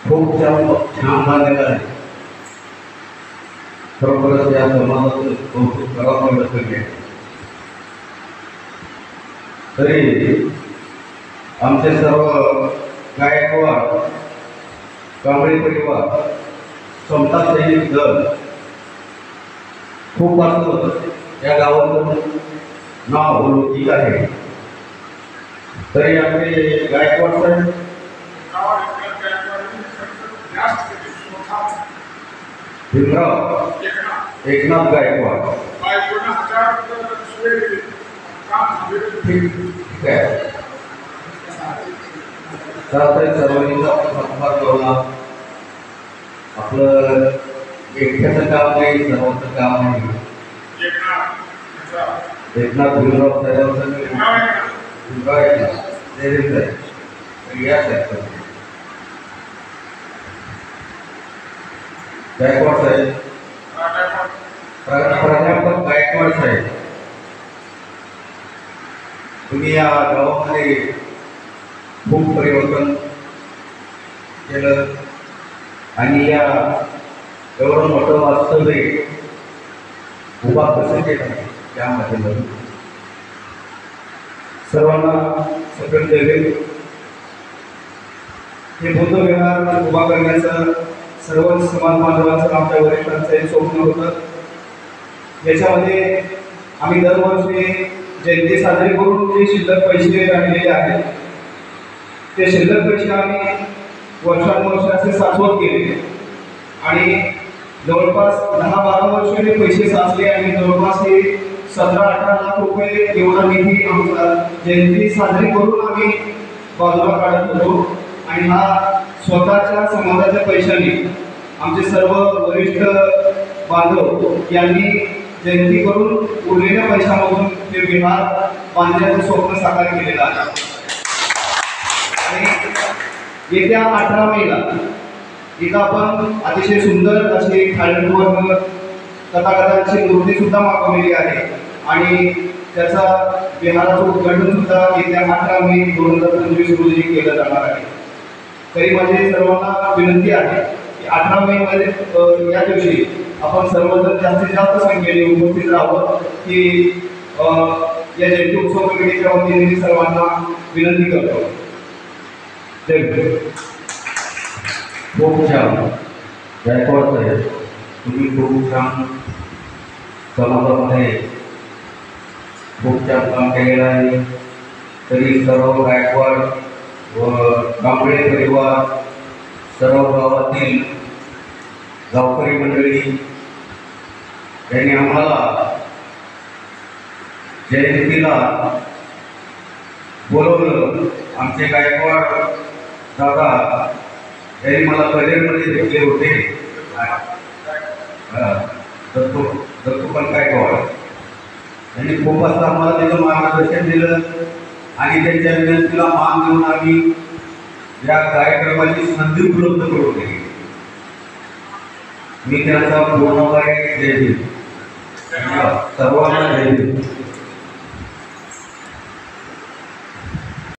खूप छान मानलेलं आहे. खरोखरच या समाजाचं कौतुक करावं लागतं. तरी आमचे सर्व गायकवाड, कांबळे परिवार, समता सैनिक दल खूप असं या गावाचं नाव लौकिक आहे. तरी आमचे गायकवाड साहेब भीमराव एकनाथ गायकवाड ठीक आहे. सर्वांनी आपलं एकट्याचं काम नाही, सर्वांचं काम नाही. एकनाथ भीमराव साहेबांचं गायकवाड साहेब, प्राध्यापक गायकवाड साहेब, तुम्ही या गावामध्ये खूप परिवर्तन केलं आणि या एवढं मोठं वास्तव्य उभा कसं केलं त्यामध्ये सर्वांना सकल जगेल हे बुद्ध विहार उभा करण्याचं सर्व समाज बांधवांचं आमच्या वरिष्ठांचं एक स्वप्न होतं. याच्यामध्ये आम्ही दरवर्षी जयंती साजरी करून जे शिल्लक पैसे राहिलेले आहेत ते शिल्लक पैसे आम्ही वर्षानुवर्षाचे साचवत गेले आणि जवळपास 10-12 वर्ष हे पैसे साचले आणि जवळपास हे 17-18 लाख रुपये एवढा निधी आमचा जयंती साजरी करून आम्ही बाजूला काढत होतो. आणि हा स्वतःच्या समाजाच्या पैशाने आमचे सर्व वरिष्ठ बांधव यांनी जयंती करून उरलेल्या पैशामधून ते विहार बांधण्याचं स्वप्न साकार केलेलं आहे. आणि येत्या 18 मेला इथं आपण अतिशय सुंदर अशी थाळीवर तथागतांची मूर्ती सुद्धा मागवलेली आहे आणि त्याचा विहाराचं उद्घाटन सुद्धा येत्या 18 मे 2025 रोजी केलं जाणार आहे. तरी माझी सर्वांना विनंती आहे की 18 मे मध्ये या दिवशी आपण सर्वजण जास्तीत जास्त संख्येने उपस्थित राहावं की या जयंती उत्सव कमिटीच्या वतीने सर्वांना विनंती करतो. खूप छान गायकवाड साहेब, तुम्ही खूप छान समाजामध्ये खूप छान काम केलेलं आहे. तरी सर्व गायकवाड व कांबळे परिवार, सर्व गावातील गावकरी मंडळी यांनी आम्हाला जयंतीला बोलवलं. आमचे गायकवाड दादा यांनी मला करिअरमध्ये घेतले होते. दत्तूपंत गायकवाड यांनी खूप असं आम्हाला त्याचं मार्गदर्शन दिलं आणि त्यांच्या विनंतीला मान देऊन आम्ही या कार्यक्रमाची संधी उपलब्ध करून दिली. मी त्यांचा पूर्णपणे जय देईन. सर्वांना जय देईन.